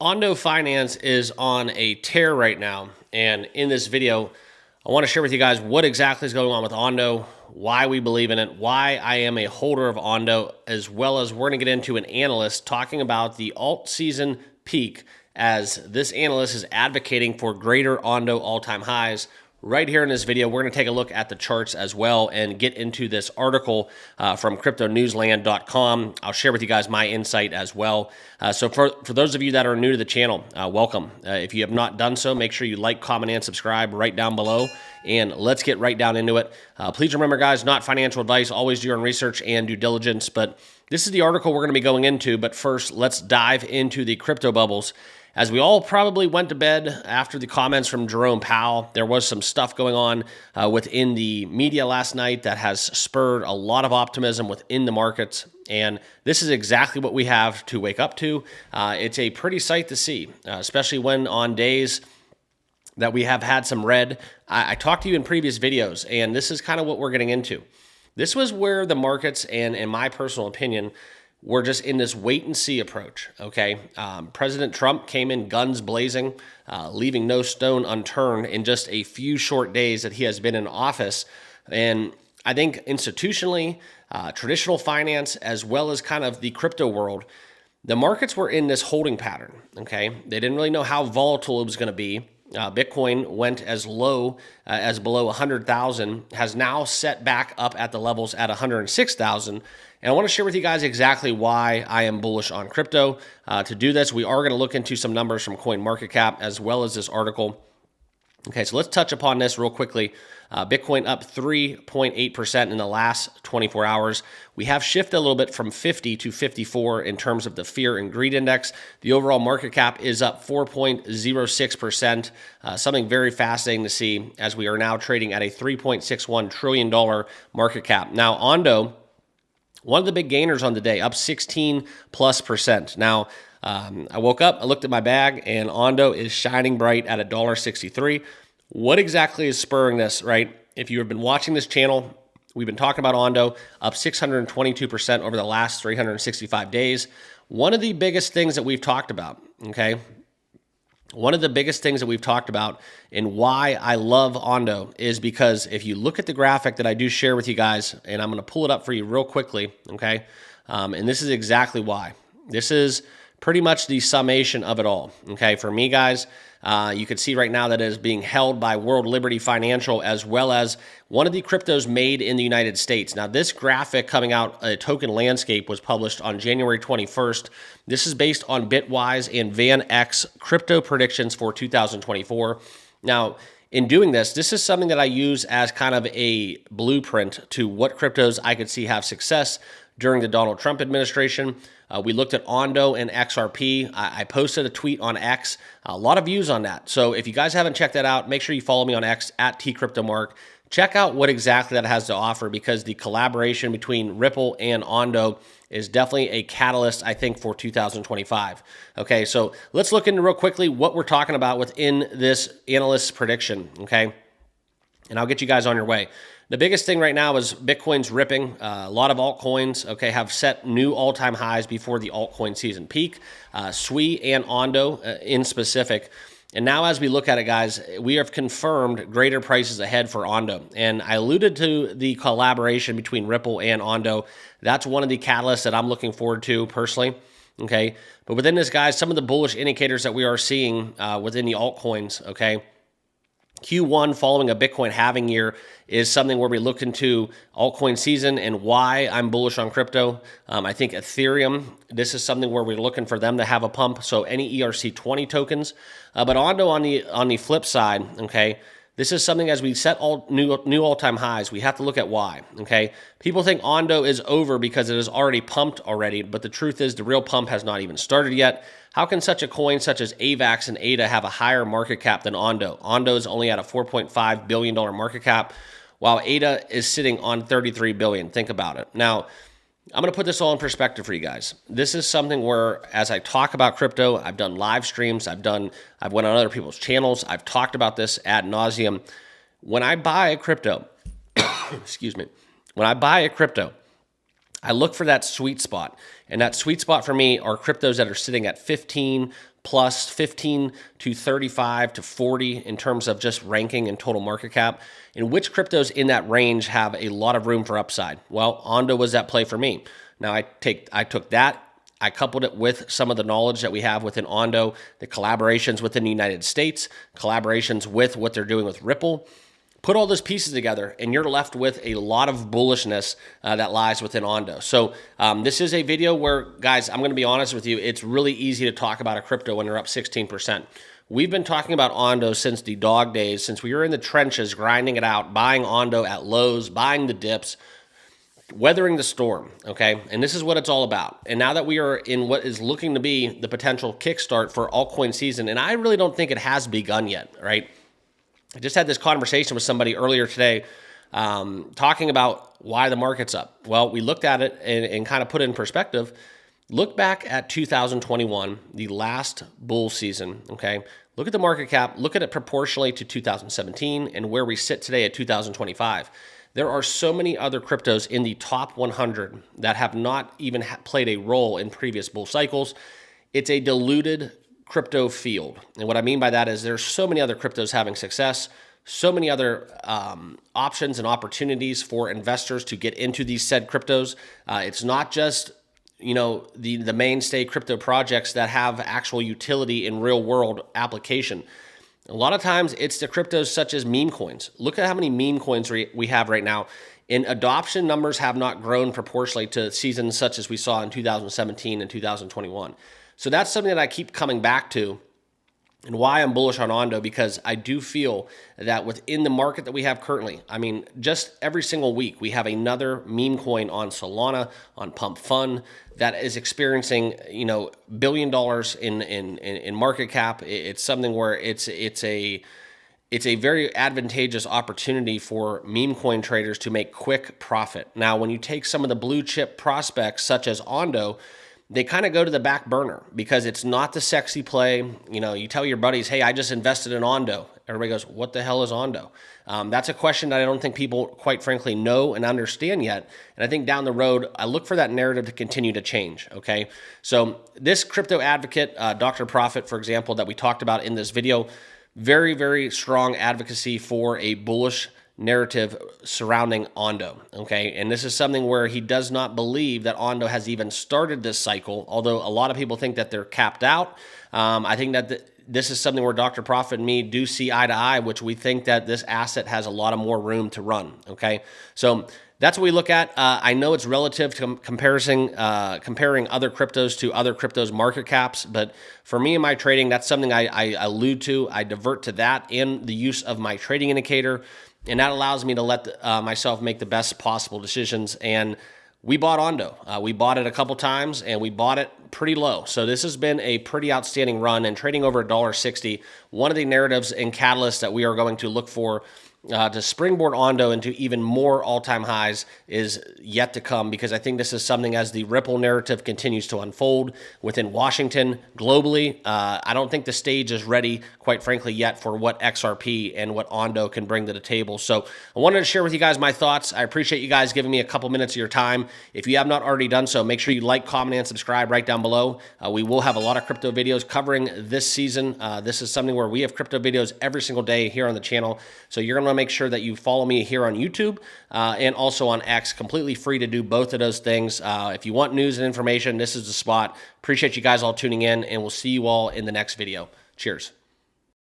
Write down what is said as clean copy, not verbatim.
Ondo Finance is on a tear right now, and in this video, I want to share with you guys what exactly is going on with Ondo, why we believe in it, why I am a holder of Ondo, as well as we're going to get into an analyst talking about the alt season peak, as this analyst is advocating for greater Ondo all-time highs. Right here in this video, we're going to take a look at the charts as well and get into this article from cryptonewsland.com. I'll share with you guys my insight as well. So for those of you that are new to the channel, welcome. If you have not done so, make sure you like, comment, and subscribe right down below. And let's get right down into it. Please remember, guys, not financial advice. Always do your own research and due diligence. But this is the article we're going to be going into. But first, let's dive into the crypto bubbles. As we all probably went to bed after the comments from Jerome Powell, there was some stuff going on within the media last night that has spurred a lot of optimism within the markets. And this is exactly what we have to wake up to. It's a pretty sight to see, especially when on days that we have had some red. I talked to you in previous videos, and this is kind of what we're getting into. This was where the markets, and in my personal opinion, we're just in this wait-and-see approach, okay? President Trump came in guns blazing, leaving no stone unturned in just a few short days that he has been in office. And I think institutionally, traditional finance, as well as kind of the crypto world, the markets were in this holding pattern, okay? They didn't really know how volatile it was going to be. Bitcoin went as low as below 100,000, has now set back up at the levels at 106,000. And I want to share with you guys exactly why I am bullish on crypto. To do this, we are going to look into some numbers from CoinMarketCap as well as this article. Okay, so let's touch upon this real quickly. Bitcoin up 3.8% in the last 24 hours. We have shifted a little bit from 50 to 54 in terms of the fear and greed index. The overall market cap is up 4.06%, something very fascinating to see as we are now trading at a $3.61 trillion market cap. Now, Ondo, one of the big gainers on the day, up 16+%. Now, I woke up, I looked at my bag, and Ondo is shining bright at $1.63. What exactly is spurring this, right? If you have been watching this channel, we've been talking about Ondo, up 622% over the last 365 days. One of the biggest things that we've talked about, okay? One of the biggest things that we've talked about and why I love Ondo is because if you look at the graphic that I do share with you guys, and I'm going to pull it up for you real quickly, okay? And this is exactly why. This is pretty much the summation of it all, okay? For me, guys, you can see right now that it is being held by World Liberty Financial as well as one of the cryptos made in the United States. Now, this graphic coming out, a token landscape, was published on January 21st. This is based on Bitwise and VanEck crypto predictions for 2024. Now, in doing this, this is something that I use as kind of a blueprint to what cryptos I could see have success during the Donald Trump administration. We looked at Ondo and XRP. I posted a tweet on X, a lot of views on that. So if you guys haven't checked that out, make sure you follow me on X at tcryptomark. Check out what exactly that has to offer, because the collaboration between Ripple and Ondo is definitely a catalyst, I think, for 2025. Okay, so let's look into real quickly what we're talking about within this analyst's prediction, okay? And I'll get you guys on your way. The biggest thing right now is Bitcoin's ripping. A lot of altcoins, okay, have set new all-time highs before the altcoin season peak. SWI and Ondo in specific. And now as we look at it, guys, we have confirmed greater prices ahead for Ondo. And I alluded to the collaboration between Ripple and Ondo. That's one of the catalysts that I'm looking forward to personally, okay? But within this, guys, some of the bullish indicators that we are seeing within the altcoins, okay? Q1 following a Bitcoin halving year is something where we look into altcoin season and why I'm bullish on crypto. I think Ethereum, this is something where we're looking for them to have a pump. So any ERC20 tokens, but Ondo on the flip side, okay, this is something as we set all new all-time highs, we have to look at why, okay? People think Ondo is over because it is already pumped already, but the truth is the real pump has not even started yet. How can such a coin such as AVAX and ADA have a higher market cap than Ondo? Ondo is only at a $4.5 billion market cap, while ADA is sitting on $33 billion. Think about it. Now, I'm going to put this all in perspective for you guys. This is something where, as I talk about crypto, I've done live streams, I've went on other people's channels, I've talked about this ad nauseum. When I buy a crypto, excuse me, when I buy a crypto, I look for that sweet spot. And that sweet spot for me are cryptos that are sitting at 15 plus, 15 to 35 to 40 in terms of just ranking and total market cap. And which cryptos in that range have a lot of room for upside? Well, Ondo was that play for me. Now I took that, I coupled it with some of the knowledge that we have within Ondo, the collaborations within the United States, collaborations with what they're doing with Ripple. Put all those pieces together, and you're left with a lot of bullishness that lies within Ondo. So this is a video where, guys, I'm going to be honest with you, it's really easy to talk about a crypto when you're up 16%. We've been talking about Ondo since the dog days, since we were in the trenches, grinding it out, buying Ondo at lows, buying the dips, weathering the storm, okay? And this is what it's all about. And now that we are in what is looking to be the potential kickstart for altcoin season, and I really don't think it has begun yet, right? I just had this conversation with somebody earlier today talking about why the market's up. Well, we looked at it and kind of put it in perspective. Look back at 2021, the last bull season, okay? Look at the market cap, look at it proportionally to 2017 and where we sit today at 2025. There are so many other cryptos in the top 100 that have not even played a role in previous bull cycles. It's a diluted crypto field. And what I mean by that is there's so many other cryptos having success, so many other options and opportunities for investors to get into these said cryptos. It's not just, you know, the mainstay crypto projects that have actual utility in real world application. A lot of times it's the cryptos such as meme coins. Look at how many meme coins we have right now. And adoption numbers have not grown proportionally to seasons such as we saw in 2017 and 2021. So that's something that I keep coming back to and why I'm bullish on Ondo, because I do feel that within the market that we have currently, I mean, just every single week, we have another meme coin on Solana, on Pump Fund that is experiencing, you know, $1 billion in market cap. It's something where it's a very advantageous opportunity for meme coin traders to make quick profit. Now, when you take some of the blue chip prospects such as Ondo, they kind of go to the back burner because it's not the sexy play. You know, you tell your buddies, hey, I just invested in Ondo. Everybody goes, what the hell is Ondo? That's a question that I don't think people, quite frankly, know and understand yet. And I think down the road, I look for that narrative to continue to change, okay? So this crypto advocate, Dr. Profit, for example, that we talked about in this video, very, very strong advocacy for a bullish narrative surrounding Ondo, okay? And this is something where he does not believe that Ondo has even started this cycle, although a lot of people think that they're capped out. I think that this is something where Dr. Profit and me do see eye to eye, which we think that this asset has a lot of more room to run, okay? So that's what we look at. I know it's relative to comparing other cryptos to other cryptos' market caps, but for me in my trading, that's something I allude to. I divert to that in the use of my trading indicator, and that allows me to let myself make the best possible decisions. And we bought Ondo. We bought it a couple times, and we bought it pretty low. So this has been a pretty outstanding run, and trading over $1.60. One of the narratives and catalysts that we are going to look for to springboard Ondo into even more all-time highs is yet to come, because I think this is something as the Ripple narrative continues to unfold within Washington, globally. I don't think the stage is ready, quite frankly, yet for what XRP and what Ondo can bring to the table. So I wanted to share with you guys my thoughts. I appreciate you guys giving me a couple minutes of your time. If you have not already done so, make sure you like, comment, and subscribe right down below. We will have a lot of crypto videos covering this season. This is something where we have crypto videos every single day here on the channel. So you're going to make sure that you follow me here on YouTube and also on X. Completely free to do both of those things. If you want news and information, this is the spot. Appreciate you guys all tuning in, and we'll see you all in the next video. Cheers.